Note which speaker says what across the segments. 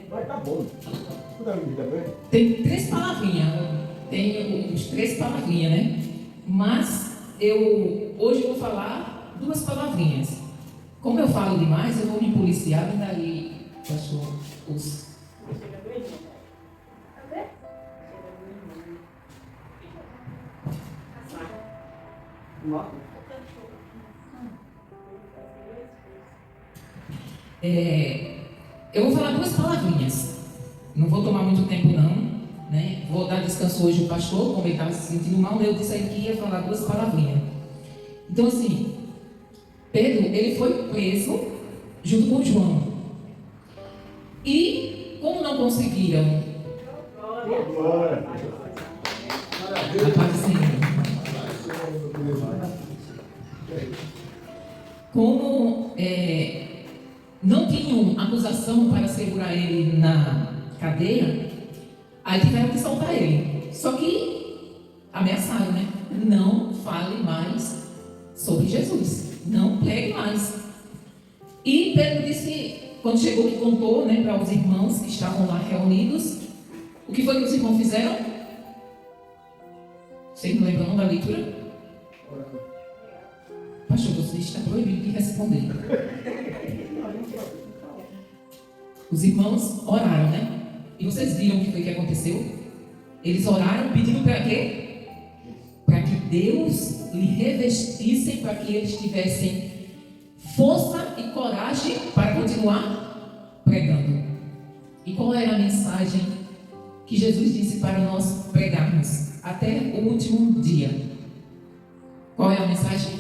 Speaker 1: Vai tá bom.
Speaker 2: Tem 3 palavrinhas. Tem os 3 palavrinhas, né? Mas hoje eu vou falar 2 palavrinhas. Como eu falo demais, eu vou me policiar e daí pastor os. Eu vou falar 2 palavrinhas. Não vou tomar muito tempo não, né? Vou dar descanso hoje ao pastor, como ele estava se sentindo mal, eu disse aí que ia falar 2 palavrinhas. Então assim, Pedro, ele foi preso junto com João. E como não conseguiram como não tinham acusação para segurar ele na cadeia, aí tiveram que soltar ele. Só que ameaçaram, né? Não fale mais sobre Jesus, não pregue mais. E Pedro disse, quando chegou, que contou, né, para os irmãos que estavam lá reunidos, o que foi que os irmãos fizeram? Vocês não lembram da leitura? Pastor, você está proibido de responder. Os irmãos oraram, né? E vocês viram o que foi que aconteceu? Eles oraram pedindo para quê? Para que Deus lhe revestisse, para que eles tivessem força e coragem para continuar pregando. E qual era a mensagem que Jesus disse para nós pregarmos até o último dia? Qual é a mensagem?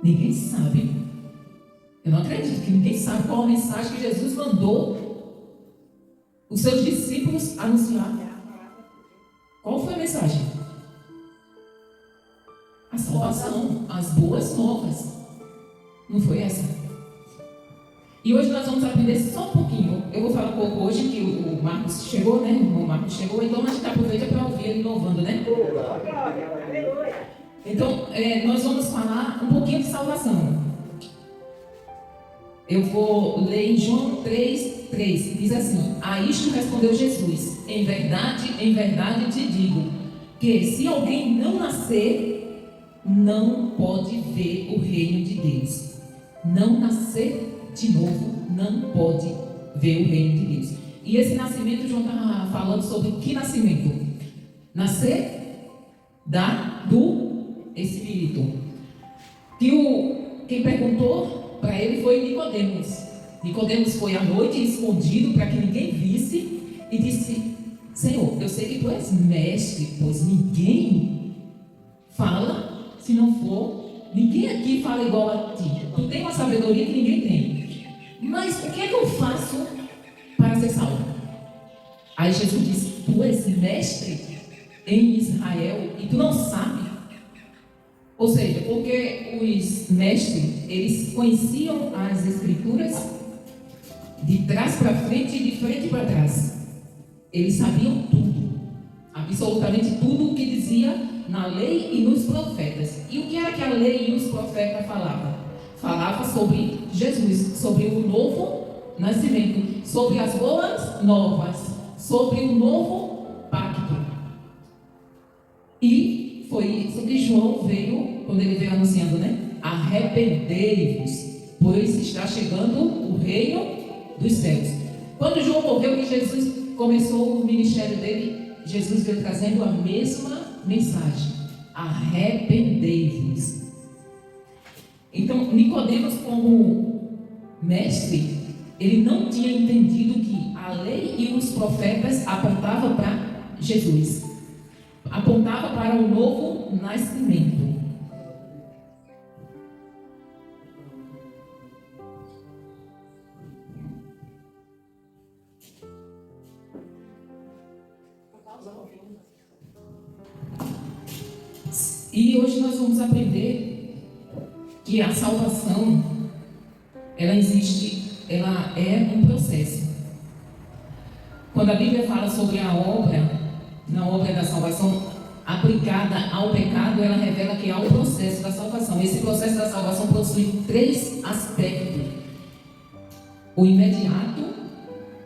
Speaker 2: Ninguém sabe. Eu não acredito que ninguém sabe qual a mensagem que Jesus mandou os seus discípulos anunciar. Qual foi a mensagem? A salvação, as boas novas. Não foi essa? E hoje nós vamos aprender só um pouquinho. Eu vou falar um pouco hoje que o Marcos chegou, né? O Marcos chegou, então a gente aproveita para ouvir ele louvando, né? Então, nós vamos falar um pouquinho de salvação. Eu vou ler em João 3, que diz assim: a isto respondeu Jesus: em verdade te digo, que se alguém não nascer, não pode ver o reino de Deus. Não nascer de novo, não pode ver o reino de Deus. E esse nascimento, João está falando sobre que nascimento? Nascer do Espírito. Quem perguntou para ele foi Nicodemos. Nicodemos foi à noite escondido para que ninguém visse e disse: Senhor, eu sei que tu és mestre, pois ninguém fala se não for, ninguém aqui fala igual a ti. Tu tem uma sabedoria que ninguém tem. Mas o que é que eu faço para ser salvo? Aí Jesus disse: tu és mestre em Israel e tu não sabe? Ou seja, porque os mestres, eles conheciam as escrituras de trás para frente e de frente para trás. Eles sabiam tudo, absolutamente tudo o que dizia na lei e nos profetas. E o que era que a lei e os profetas falavam? Falava sobre Jesus, sobre o novo nascimento, sobre as boas novas, sobre o novo pacto. E foi isso que João veio, quando ele veio anunciando, né? Arrependei-vos, pois está chegando o reino dos céus. Quando João morreu e Jesus começou o ministério dele, Jesus veio trazendo a mesma mensagem: arrependei-vos. Então, Nicodemos, como mestre, ele não tinha entendido que a lei e os profetas apontavam para Jesus, apontava para o novo nascimento. E hoje nós vamos aprender que a salvação, ela existe, ela é um processo. Quando a Bíblia fala sobre a obra, na obra da salvação, aplicada ao pecado, ela revela que há um processo da salvação. Esse processo da salvação possui 3 aspectos: o imediato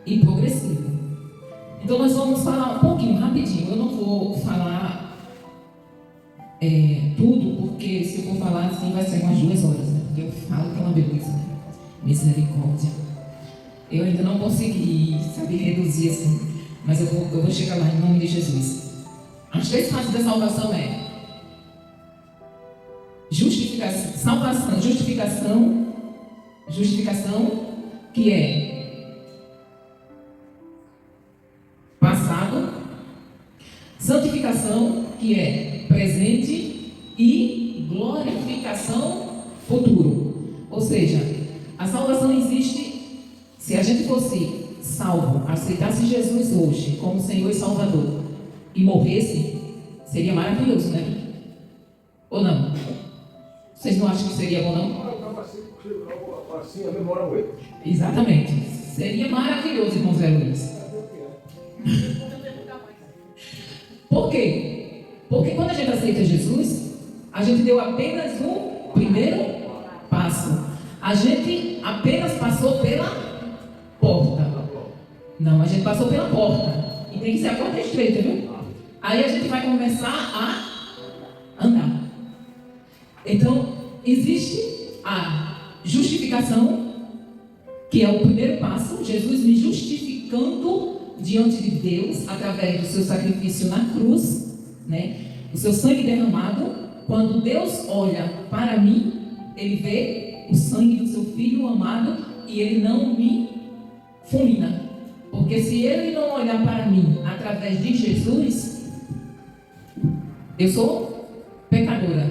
Speaker 2: e progressivo. Então nós vamos falar um pouquinho, rapidinho. Eu não vou falar tudo, porque se eu for falar assim vai ser umas 2 horas, né? Porque eu falo que é uma beleza, né? Misericórdia. Eu ainda não consegui, sabe, reduzir assim, mas eu vou chegar lá em nome de Jesus. As 3 fases da salvação é justificação, salvação, justificação, que é passado, santificação, que é presente, e glorificação, futuro. Ou seja, a salvação existe se a gente fosse salvo, aceitasse Jesus hoje como Senhor e Salvador e morresse, seria maravilhoso, né? Ou não? Vocês não acham que seria bom, não?
Speaker 1: Assim a memória morre.
Speaker 2: Exatamente. Seria maravilhoso, irmão Zé Luiz. Por quê? Porque quando a gente aceita Jesus, a gente deu apenas o primeiro passo. A gente apenas passou pela porta. Não, a gente passou pela porta. E tem que ser a porta estreita, viu? Aí a gente vai começar a andar. Então, existe a justificação, que é o primeiro passo. Jesus me justificando diante de Deus através do seu sacrifício na cruz, né? O seu sangue derramado. Quando Deus olha para mim, Ele vê o sangue do seu Filho amado e Ele não me fulmina. Porque se Ele não olhar para mim através de Jesus, eu sou pecadora,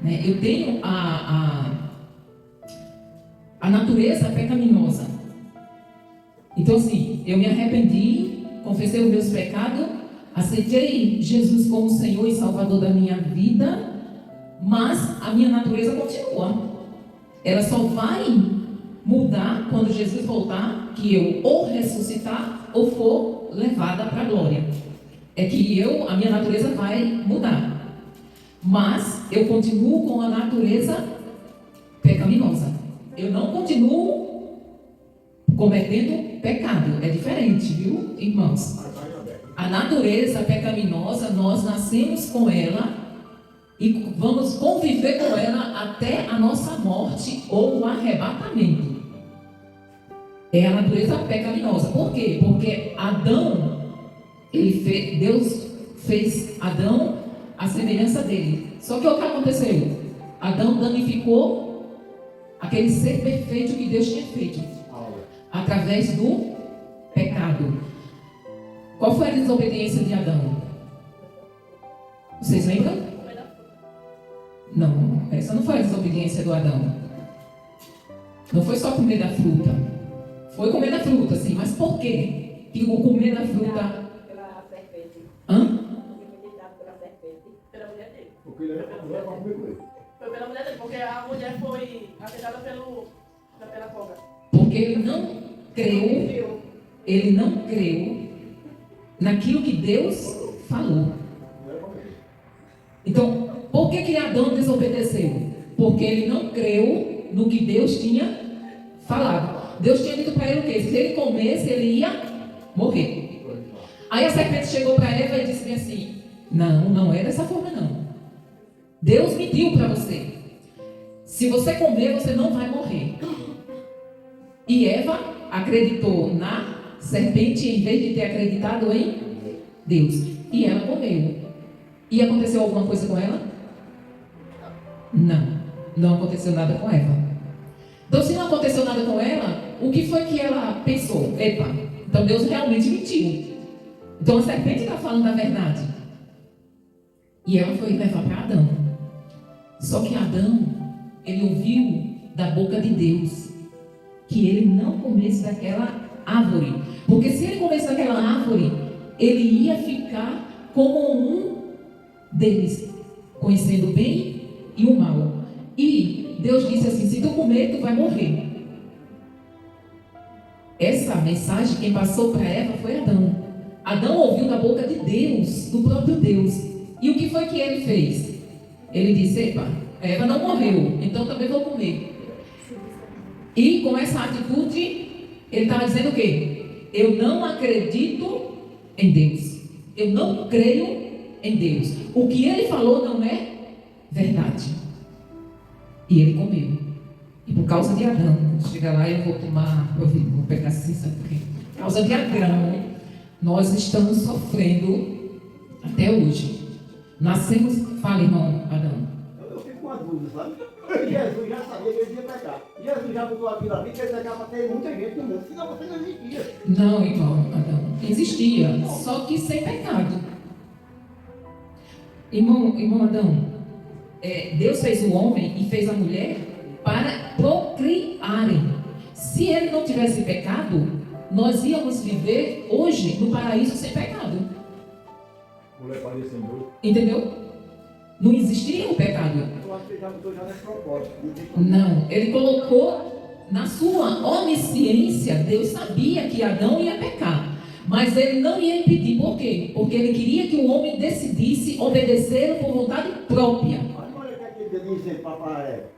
Speaker 2: né? Eu tenho a natureza pecaminosa. Então assim, eu me arrependi, confessei os meus pecados, aceitei Jesus como Senhor e Salvador da minha vida, mas a minha natureza continua. Ela só vai mudar quando Jesus voltar, que eu ou ressuscitar ou for levada para a glória. É que a minha natureza vai mudar. Mas eu continuo com a natureza pecaminosa. Eu não continuo cometendo pecado. É diferente, viu, irmãos? A natureza pecaminosa, nós nascemos com ela e vamos conviver com ela até a nossa morte ou o arrebatamento. É a natureza pecaminosa. Por quê? Porque Adão, Deus fez Adão à semelhança dele. Só que o que aconteceu? Adão danificou aquele ser perfeito que Deus tinha feito através do pecado. Qual foi a desobediência de Adão? Vocês lembram? Não, essa não foi a desobediência do Adão. Não foi só comer da fruta. Foi comer da fruta, sim, mas por quê? Que o comer da fruta...
Speaker 3: Pela serpente.
Speaker 2: Hã?
Speaker 3: Pela serpente. Pela mulher dele.
Speaker 1: Porque ele era para comer com ele.
Speaker 3: Foi pela mulher dele, porque a mulher foi afetada pela cobra.
Speaker 2: Porque ele não creu naquilo que Deus falou. Então, por que Adão desobedeceu? Porque ele não creu no que Deus tinha falado. Deus tinha dito para ele o quê? Se ele comesse, ele ia morrer. Aí a serpente chegou para Eva e disse assim: não é dessa forma não. Deus mentiu para você. Se você comer, você não vai morrer. E Eva acreditou na serpente em vez de ter acreditado em Deus. E ela comeu. E aconteceu alguma coisa com ela? Não aconteceu nada com Eva. Então, se não aconteceu nada com ela, o que foi que ela pensou? Epa, então Deus realmente mentiu. Então a serpente está falando a verdade. E ela foi levar para Adão. Só que Adão, ele ouviu da boca de Deus que ele não comesse daquela árvore. Porque se ele comesse daquela árvore, ele ia ficar como um deles, conhecendo o bem e o mal. E Deus disse assim: se tu comer, tu vai morrer. Essa mensagem, quem passou para Eva foi Adão. Adão ouviu da boca de Deus, do próprio Deus. E o que foi que ele fez? Ele disse: epa, Eva não morreu, então também vou comer. E com essa atitude, ele estava dizendo o quê? Eu não acredito em Deus. Eu não creio em Deus. O que ele falou não é verdade. E ele comeu. E por causa de Adão, chega lá e eu vou tomar, vou pegar assim, sabe por quê? Por causa de Adão, nós estamos sofrendo até hoje. Nascemos, fala, irmão Adão.
Speaker 4: Eu fico com uma dúvida, sabe? Jesus já sabia que ele ia pecar. Jesus já botou aquilo ali que ele pecar para ter muita gente no mundo. Senão você não existia.
Speaker 2: Não, irmão Adão, existia, só que sem pecado. Irmão Adão, Deus fez o homem e fez a mulher para procriarem. Se ele não tivesse pecado, nós íamos viver hoje no paraíso sem pecado.
Speaker 1: Mulher paria sem dor.
Speaker 2: Entendeu? Não existia o pecado.
Speaker 4: Eu acho que ele já botou já nesse propósito.
Speaker 2: Não, ele colocou na sua onisciência. Deus sabia que Adão ia pecar, mas ele não ia impedir. Por quê? Porque ele queria que o homem decidisse obedecer por vontade própria.
Speaker 4: Mas olha o que ele deu de exemplo para Eva.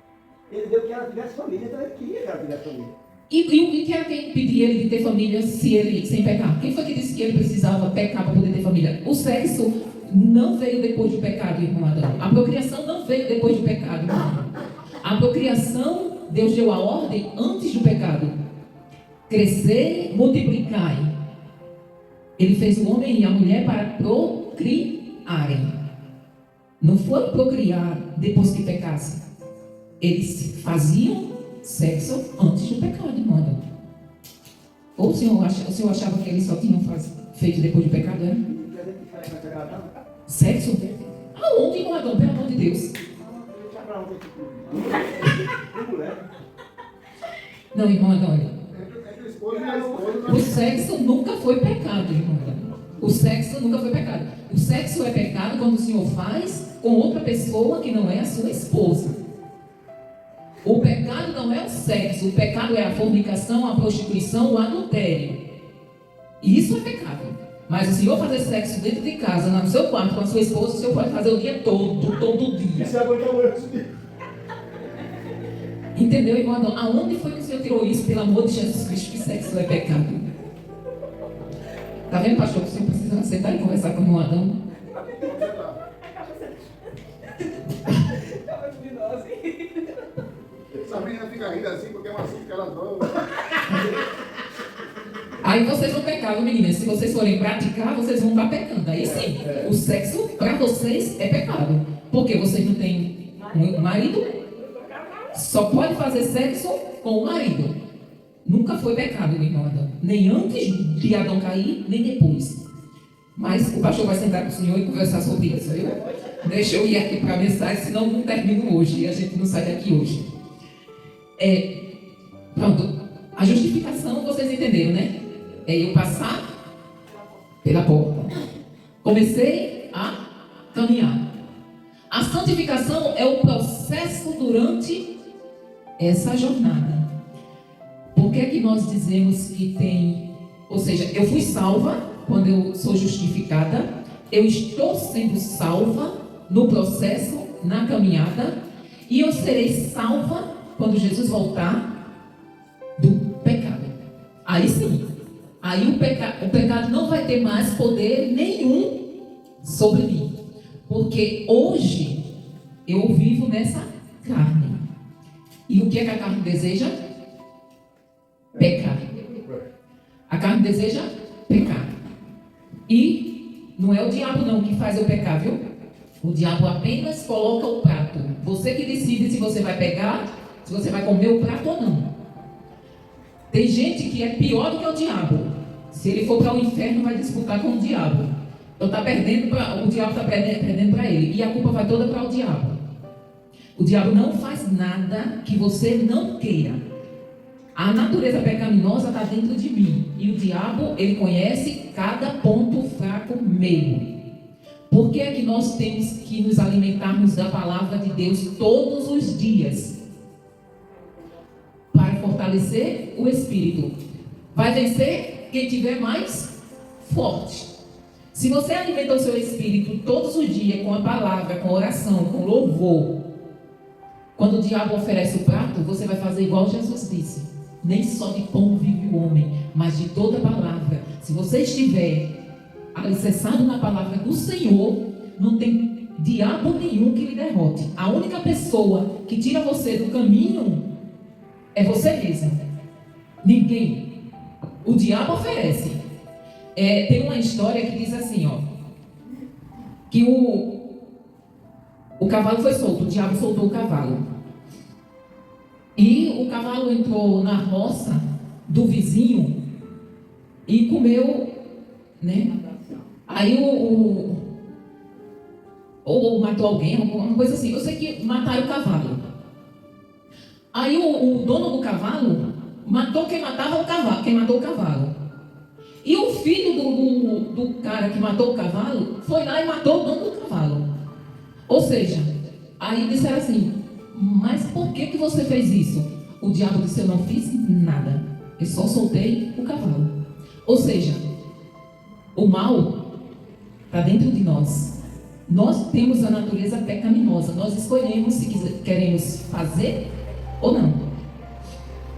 Speaker 4: Ele deu que ela tivesse família, então ele queria que ela tivesse família.
Speaker 2: E que era quem impedia ele de ter família sem pecar? Quem foi que disse que ele precisava pecar para poder ter família? O sexo não veio depois do pecado, irmão Adão. A procriação não veio depois do pecado, irmão. A procriação, Deus deu a ordem antes do pecado. Crescer, multiplicai. Ele fez o homem e a mulher para procriarem. Não foi procriar depois que pecasse. Eles faziam sexo antes do pecado, irmão. Ou o senhor achava que eles só tinham feito depois do pecado, era? Sexo? Aonde, irmão Adão? Pelo amor de Deus. Não, irmão Adão. O sexo nunca foi pecado, irmão Adão. O sexo nunca foi pecado. O sexo é pecado quando o senhor faz com outra pessoa que não é a sua esposa. O pecado não é o sexo, o pecado é a fornicação, a prostituição, o adultério. Isso é pecado. Mas o senhor fazer sexo dentro de casa, no seu quarto, com a sua esposa, o senhor pode fazer o dia todo dia.
Speaker 1: Isso é aguentar o erro.
Speaker 2: Entendeu, irmão Adão? Aonde foi que o senhor tirou isso, pelo amor de Jesus Cristo, que sexo é pecado? Tá vendo, pastor, que o senhor precisa sentar e conversar com o irmão Adão?
Speaker 1: Essa menina fica rindo assim porque é uma assim que ela adora.
Speaker 2: Aí vocês vão pecar, viu, meninas? Se vocês forem praticar, vocês vão estar pecando. Aí sim, o sexo para vocês é pecado. Porque vocês não têm um marido, só pode fazer sexo com o marido. Nunca foi pecado, meu irmão Adão. Nem antes de Adão cair, nem depois. Mas o pastor vai sentar com o senhor e conversar sobre isso, viu? Deixa eu ir aqui para a mensagem, senão não termino hoje e a gente não sai daqui hoje. Pronto, a justificação vocês entenderam, né? É eu passar pela porta. Comecei a caminhar. A santificação é o processo durante essa jornada. Por que é que nós dizemos que tem... Ou seja, eu fui salva quando eu sou justificada. Eu estou sendo salva no processo, na caminhada. E eu serei salva quando Jesus voltar do pecado. Aí sim. Aí o pecado não vai ter mais poder nenhum sobre mim. Porque hoje eu vivo nessa carne. E o que é que a carne deseja? Pecar. A carne deseja pecar. E não é o diabo não que faz eu pecar, viu? O diabo apenas coloca o prato. Você que decide se você vai pegar, se você vai comer o prato ou não. Tem gente que é pior do que o diabo. Se ele for para o inferno, vai disputar com o diabo. Então o diabo está perdendo para ele. E a culpa vai toda para o diabo. O diabo não faz nada que você não queira. A natureza pecaminosa está dentro de mim. E o diabo, ele conhece cada ponto fraco meu. Por que é que nós temos que nos alimentarmos da palavra de Deus todos os dias? Para fortalecer o espírito. Vai vencer quem tiver mais forte. Se você alimenta o seu espírito todos os dias com a palavra, com a oração, com louvor, quando o diabo oferece o prato, você vai fazer igual Jesus disse: nem só de pão vive o homem, mas de toda palavra. Se você estiver alicerçado na palavra do Senhor, não tem diabo nenhum que lhe derrote. A única pessoa que tira você do caminho é você mesmo. Ninguém. O diabo oferece. Tem uma história que diz assim, que o cavalo foi solto, o diabo soltou o cavalo. E o cavalo entrou na roça do vizinho e comeu, né? Aí ou matou alguém, alguma coisa assim. Eu sei que mataram o cavalo. Aí o dono do cavalo matou quem matava o cavalo, quem matou o cavalo. E o filho do cara que matou o cavalo foi lá e matou o dono do cavalo. Ou seja, aí disseram assim: mas por que você fez isso? O diabo disse: eu não fiz nada, eu só soltei o cavalo. Ou seja, o mal está dentro de nós. Nós temos a natureza pecaminosa. Nós escolhemos se queremos fazer ou não.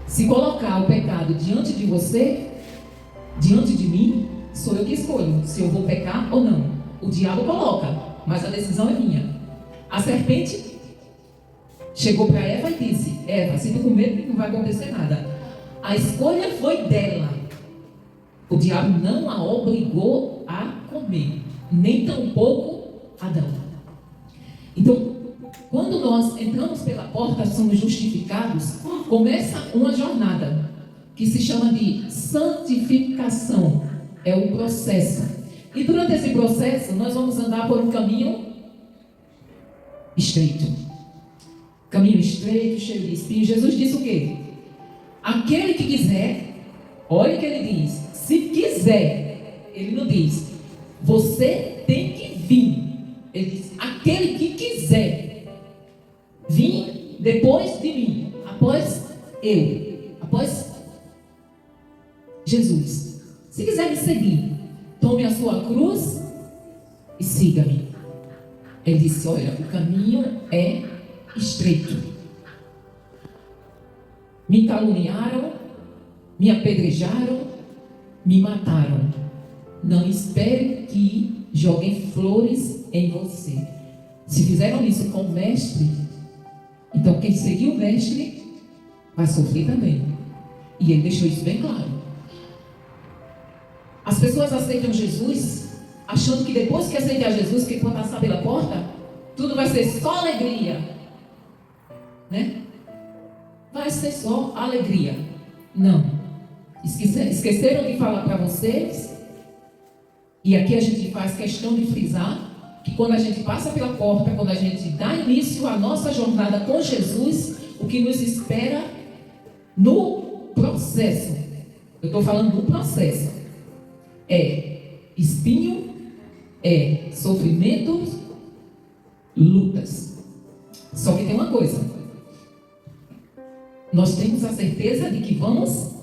Speaker 2: Se colocar o pecado diante de você, diante de mim, sou eu que escolho se eu vou pecar ou não. O diabo coloca, mas a decisão é minha. A serpente chegou para Eva e disse: Eva, se tu comer, não vai acontecer nada. A escolha foi dela. O diabo não a obrigou a comer, nem tampouco Adão. Então, quando nós entramos pela porta, somos justificados, começa uma jornada que se chama de santificação. É o processo. E durante esse processo, nós vamos andar por um caminho estreito. Caminho estreito, cheio de espinhos. Jesus disse o quê? Aquele que quiser, olha o que ele diz: se quiser, ele não diz você tem que vir. Ele diz: aquele que quiser vir depois de mim, após eu, após Jesus. Se quiser me seguir, tome a sua cruz e siga-me. Ele disse: olha, o caminho é estreito. Me caluniaram, me apedrejaram, me mataram. Não espere que joguem flores em você. Se fizeram isso com o mestre, então quem seguiu o mestre vai sofrer também. E ele deixou isso bem claro. As pessoas aceitam Jesus achando que depois que aceitar Jesus, que quando passar pela porta, tudo vai ser só alegria, né? Vai ser só alegria. Não. Esqueceram de falar para vocês, e aqui a gente faz questão de frisar, que quando a gente passa pela porta, quando a gente dá início à nossa jornada com Jesus, o que nos espera no processo, eu estou falando do processo, é espinho, é sofrimentos, lutas. Só que tem uma coisa: nós temos a certeza de que vamos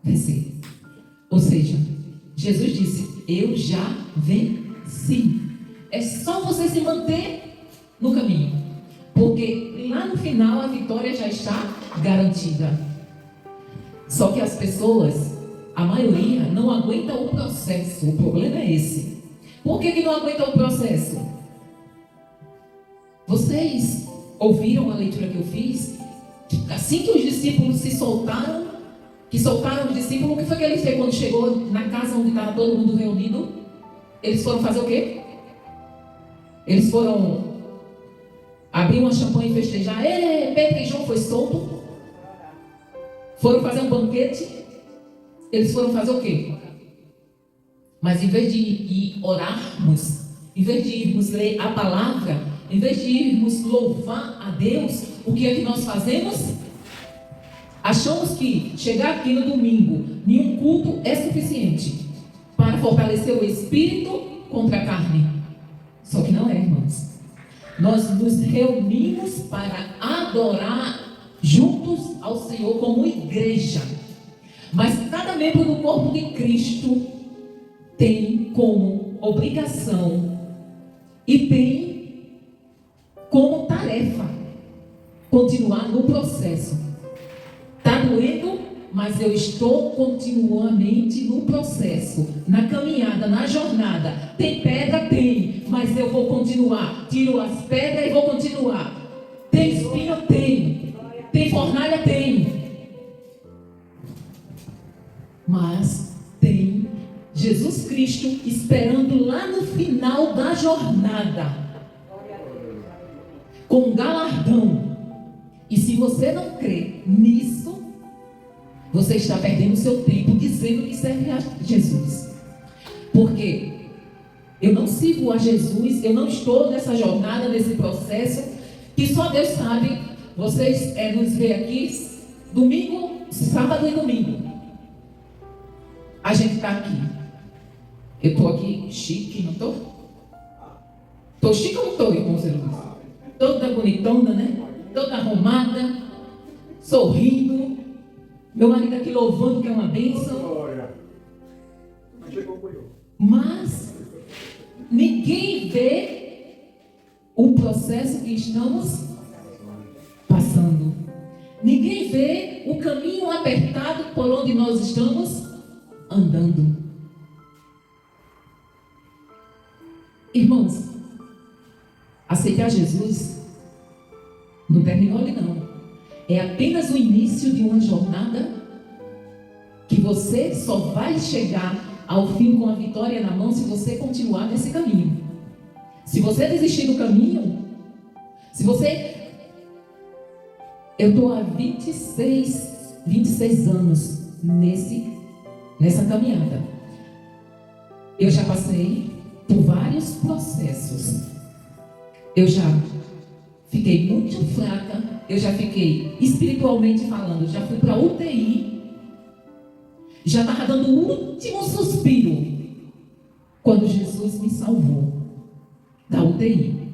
Speaker 2: vencer. Ou seja, Jesus disse: eu já venci. É só você se manter no caminho, porque lá no final a vitória já está garantida. Só que as pessoas, a maioria, não aguenta o processo. O problema é esse. Por que não aguenta o processo? Vocês ouviram a leitura que eu fiz? Assim que os discípulos se soltaram, que soltaram os discípulos, o que foi que eles fez quando chegou na casa onde estava todo mundo reunido? Eles foram fazer o quê? Eles foram abrir uma champanhe e festejar. Pedro e João foi solto. Foram fazer um banquete. Eles foram fazer o quê? Mas em vez de ir orarmos, em vez de irmos ler a palavra, em vez de irmos louvar a Deus, o que é que nós fazemos? Achamos que chegar aqui no domingo, nenhum culto é suficiente para fortalecer o espírito contra a carne. Só que não é, irmãos. Nós nos reunimos para adorar juntos ao Senhor como igreja. Mas cada membro do corpo de Cristo tem como como obrigação e tem como tarefa continuar no processo. Está doendo, mas eu estou continuamente no processo, na caminhada, na jornada. Tem pedra? Tem, mas eu vou continuar. Tiro as pedras e vou continuar. Tem espinho? Tem. Tem fornalha? Tem. Mas tem Jesus Cristo esperando lá no final da jornada, com galardão. E se você não crê nisso, você está perdendo o seu tempo dizendo que serve a Jesus. Porque eu não sirvo a Jesus, eu não estou nessa jornada, nesse processo, que só Deus sabe. Vocês nos vê aqui domingo, sábado e domingo. A gente está aqui. Eu estou aqui chique, não estou? Estou chique ou não estou, irmão Zé Luiz? Toda bonitona, né? Toda arrumada, sorrindo. Meu marido aqui louvando, que é uma bênção. Mas ninguém vê o processo que estamos passando. Ninguém vê o caminho apertado por onde nós estamos andando. Irmãos, aceitar Jesus não terminou ali não. É apenas o início de uma jornada que você só vai chegar ao fim com a vitória na mão se você continuar nesse caminho. Se você desistir do caminho, se você... Eu estou há 26 anos nessa caminhada. Eu já passei por vários processos. Eu já fiquei muito fraca. Eu já fiquei espiritualmente falando. Já fui para UTI. Já estava dando o último suspiro quando Jesus me salvou da UTI.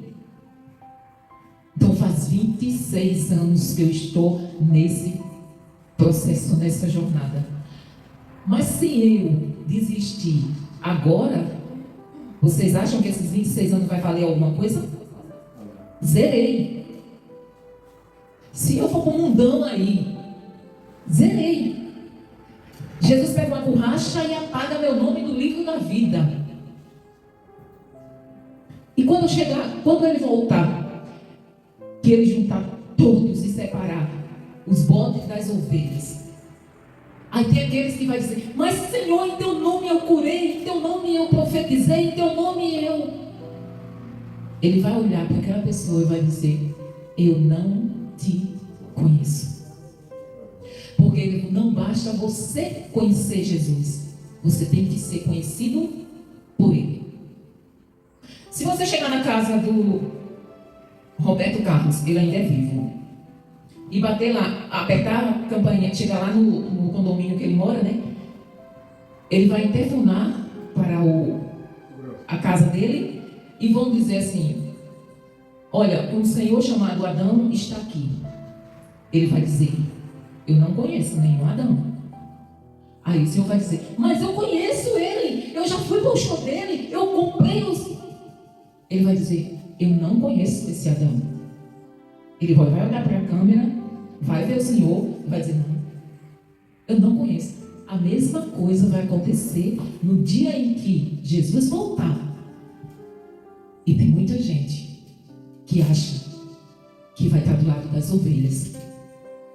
Speaker 2: Então faz 26 anos que eu estou nesse processo, nessa jornada. Mas se eu desistir agora, vocês acham que esses 26 anos vai valer alguma coisa? Zerei. Se eu for para o mundão aí, zerei. Jesus pega uma borracha e apaga meu nome do livro da vida. E quando ele voltar, que ele juntar todos e separar os bodes das ovelhas. Aí tem aqueles que vai dizer, mas Senhor, em teu nome eu curei, em teu nome eu profetizei, em teu nome eu... Ele vai olhar para aquela pessoa e vai dizer, eu não te conheço. Porque não basta você conhecer Jesus, você tem que ser conhecido por Ele. Se você chegar na casa do Roberto Carlos, ele ainda é vivo, e bater lá, apertar a campainha, chegar lá no condomínio que ele mora, né? Ele vai telefonar para a casa dele e vão dizer assim, olha, um senhor chamado Adão está aqui. Ele vai dizer, eu não conheço nenhum Adão. Aí o senhor vai dizer, mas eu conheço ele, eu já fui para o show dele, eu comprei os... Ele vai dizer, eu não conheço esse Adão. Ele vai olhar para a câmera, vai ver o Senhor e vai dizer, não, eu não conheço. A mesma coisa vai acontecer no dia em que Jesus voltar. E tem muita gente que acha que vai estar do lado das ovelhas,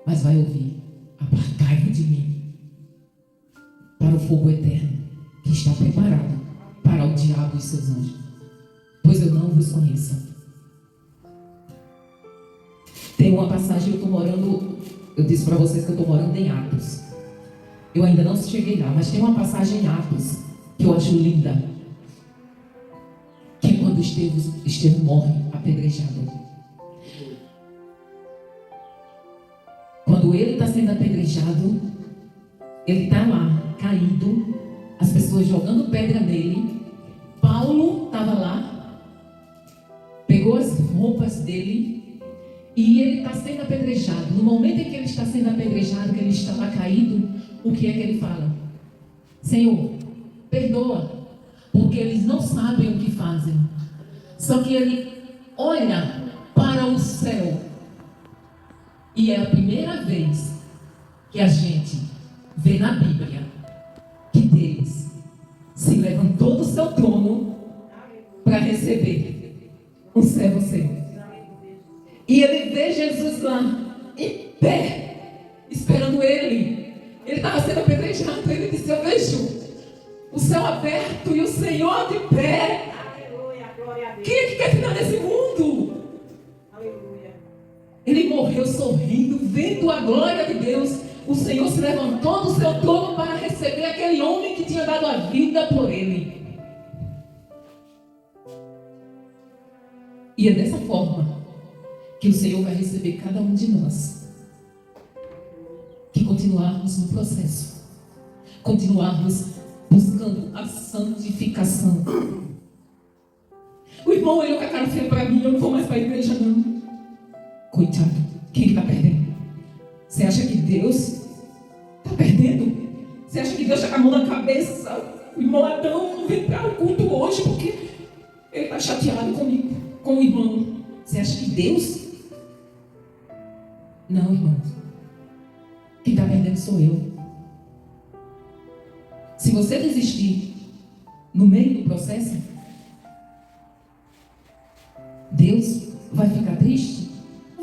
Speaker 2: mas vai ouvir, apartai-vos de mim para o fogo eterno que está preparado para o diabo e seus anjos, pois eu não vos conheço. Tem uma passagem, eu estou morando, eu disse para vocês que eu estou morando em Atos. Eu ainda não cheguei lá, mas tem uma passagem em Atos que eu acho linda. Que é quando Estevão morre apedrejado. Quando ele está sendo apedrejado, ele está lá, caído, as pessoas jogando pedra nele. Paulo estava lá, pegou as roupas dele e ele está sendo apedrejado. No momento em que ele está sendo apedrejado, que ele estava caído, o que é que ele fala? Senhor, perdoa, porque eles não sabem o que fazem. Só que ele olha para o céu. E é a primeira vez que a gente vê na Bíblia que Deus se levantou do seu trono para receber um servo seu. E ele vê Jesus lá, em pé, esperando ele. Ele estava sendo apedrejado. Ele disse: eu vejo o céu aberto e o Senhor de pé. Quem é que quer ficar nesse mundo? Ele morreu sorrindo, vendo a glória de Deus. O Senhor se levantou do seu trono para receber aquele homem que tinha dado a vida por ele. E é dessa forma que o Senhor vai receber cada um de nós, que continuarmos no processo, continuarmos buscando a santificação. O irmão olhou com a cara feia para mim: eu não vou mais para a igreja não. Coitado, quem está perdendo? Você acha que Deus está perdendo? Você acha que Deus está com a mão na cabeça? O irmão Adão não veio para o culto hoje porque ele está chateado comigo, com o irmão. Você acha que Deus? Não, irmãos. Quem está perdendo sou eu. Se você desistir no meio do processo, Deus vai ficar triste?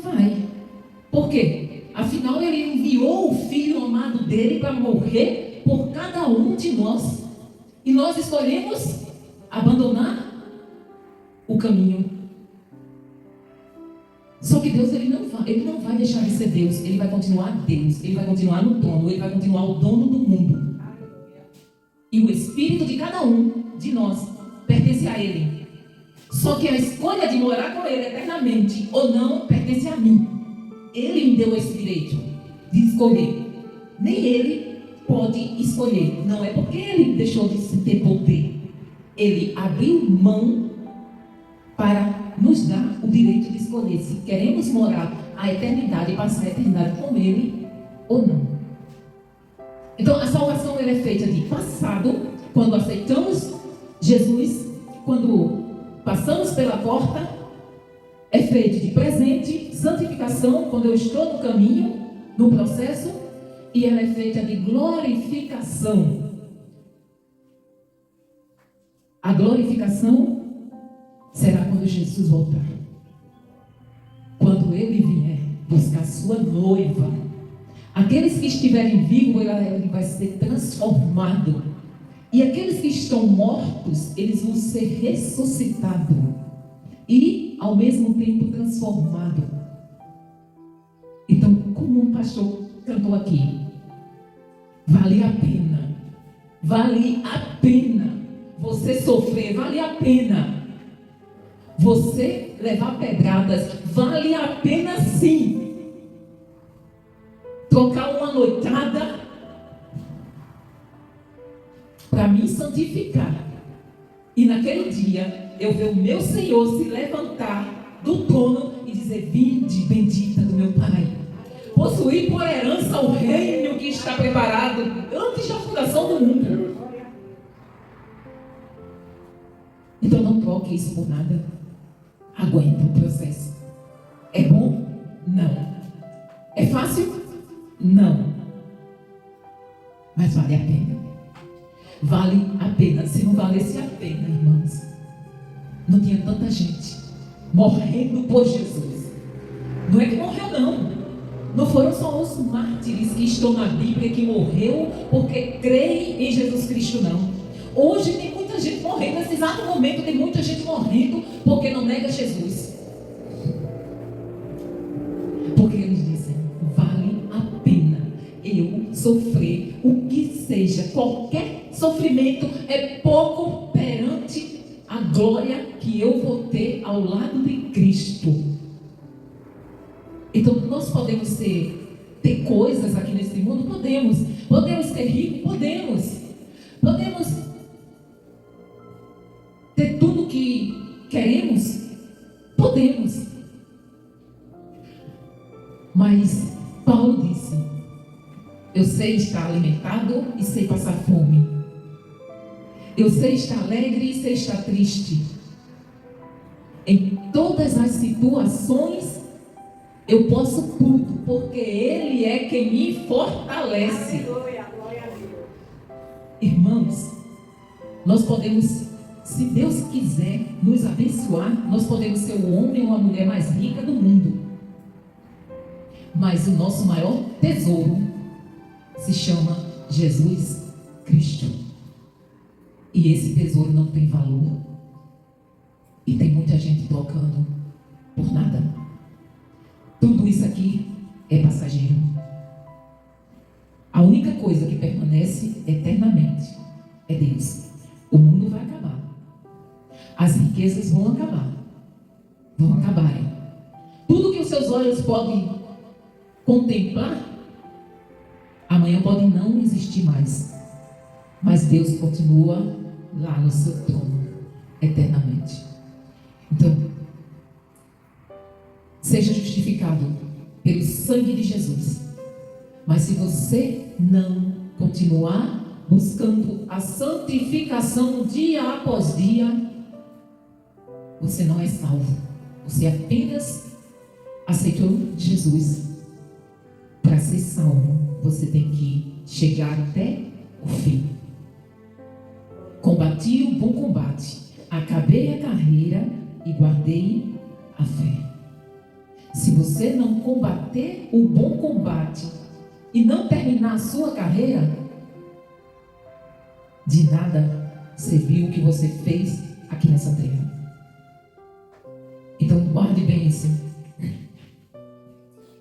Speaker 2: Vai. Por quê? Afinal, Ele enviou o Filho amado dele para morrer por cada um de nós. E nós escolhemos abandonar o caminho. Só que Deus, Ele não vai deixar de ser Deus. Ele vai continuar Deus. Ele vai continuar no trono. Ele vai continuar o dono do mundo. E o espírito de cada um de nós pertence a Ele. Só que a escolha de morar com Ele eternamente ou não pertence a mim. Ele me deu esse direito de escolher. Nem Ele pode escolher. Não é porque Ele deixou de ter poder. Ele abriu mão para nos dar o direito de escolher se queremos morar a eternidade e passar a eternidade com Ele ou não. Então a salvação ela é feita de passado, quando aceitamos Jesus, quando passamos pela porta. É feito de presente, santificação, quando eu estou no caminho, no processo. E ela é feita de glorificação. A glorificação será quando Jesus voltar. Quando Ele vier buscar sua noiva. Aqueles que estiverem vivos, ele vai ser transformado. E aqueles que estão mortos, eles vão ser ressuscitados. E, ao mesmo tempo, transformados. Então, como um pastor cantou aqui, vale a pena. Vale a pena você sofrer, vale a pena você levar pedradas, vale a pena sim. Trocar uma noitada para me santificar. E naquele dia eu ver o meu Senhor se levantar do trono e dizer: vinde, bendita do meu Pai, possuir por herança o reino que está preparado antes da fundação do mundo. Então não troque isso por nada. Aguenta o processo. É bom? Não. É fácil? Não. Mas vale a pena. Vale a pena. Se não valesse a pena, irmãos, não tinha tanta gente morrendo por Jesus. Não é que morreu, não. Não foram só os mártires que estão na Bíblia que morreu porque creem em Jesus Cristo, não. Hoje tem muita gente morrendo. Nesse exato momento tem muita gente morrendo porque não nega Jesus. Porque eles dizem: vale a pena eu sofrer o que seja. Qualquer sofrimento é pouco perante a glória que eu vou ter ao lado de Cristo. Então nós podemos ter coisas aqui nesse mundo? Podemos ser ricos? Podemos ter tudo que queremos? Podemos. Mas Paulo disse: eu sei estar alimentado e sei passar fome. Eu sei estar alegre e sei estar triste. Em todas as situações, eu posso tudo, porque Ele é quem me fortalece.
Speaker 3: Aleluia, glória a Deus.
Speaker 2: Irmãos, nós podemos, se Deus quiser nos abençoar, nós podemos ser o homem ou a mulher mais rica do mundo. Mas o nosso maior tesouro se chama Jesus Cristo. E esse tesouro não tem valor. E tem muita gente trocando por nada. Tudo isso aqui é passageiro. A única coisa que permanece eternamente é Deus. O mundo vai acabar. As riquezas vão acabar. Vão acabarem. Tudo que os seus olhos podem contemplar, amanhã pode não existir mais. Mas Deus continua lá no seu trono, eternamente. Então, seja justificado pelo sangue de Jesus. Mas se você não continuar buscando a santificação dia após dia, você não é salvo. Você apenas aceitou Jesus. Para ser salvo, você tem que chegar até o fim. Combati o bom combate, acabei a carreira e guardei a fé. Se você não combater o bom combate e não terminar a sua carreira, de nada serviu o que você fez aqui nessa terra. Então guarde bem isso.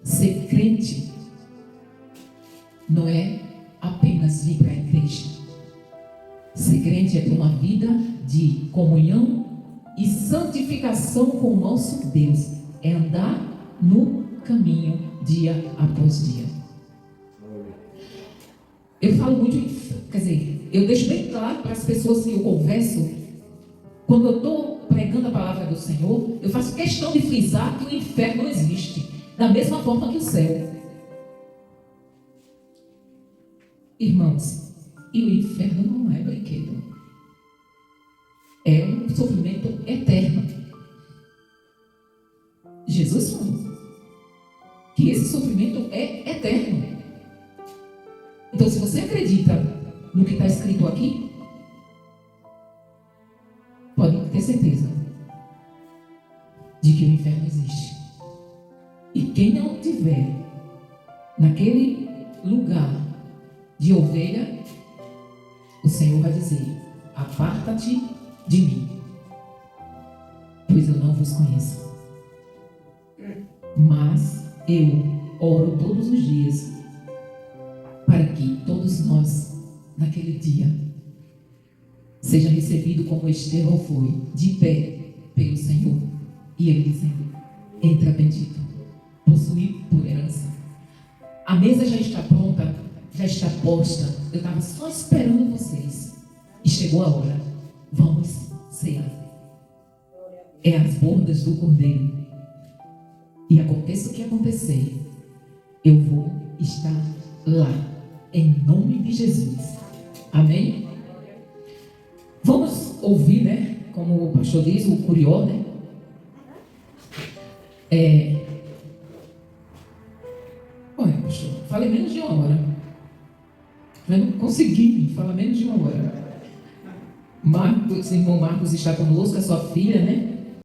Speaker 2: Ser crente não é apenas vir para a igreja. Ser crente é ter uma vida de comunhão e santificação com o nosso Deus. É andar no caminho dia após dia. Eu falo muito, quer dizer, eu deixo bem claro para as pessoas que eu converso, quando eu estou pregando a palavra do Senhor, eu faço questão de frisar que o inferno não existe, da mesma forma que o céu. Irmãos, e o inferno não é brinquedo. É um sofrimento eterno. Jesus falou que esse sofrimento é eterno. Então, se você acredita no que está escrito aqui, pode ter certeza de que o inferno existe. E quem não estiver naquele lugar de ovelha, o Senhor vai dizer: aparta-te de mim, pois eu não vos conheço. Mas eu oro todos os dias para que todos nós, naquele dia, seja recebido como Estevão foi, de pé pelo Senhor, e ele dizendo: entra bendito, possuí por herança. A mesa já está pronta, já está posta. Eu estava só esperando vocês. E chegou a hora. Vamos cear. É as bordas do Cordeiro. E aconteça o que acontecer, eu vou estar lá, em nome de Jesus. Amém? Vamos ouvir, né? Como o pastor diz, o curió, né? Olha, pastor, falei menos de uma hora. Eu não consegui falar menos de uma hora. Marcos, irmão Marcos está conosco, a sua filha, né?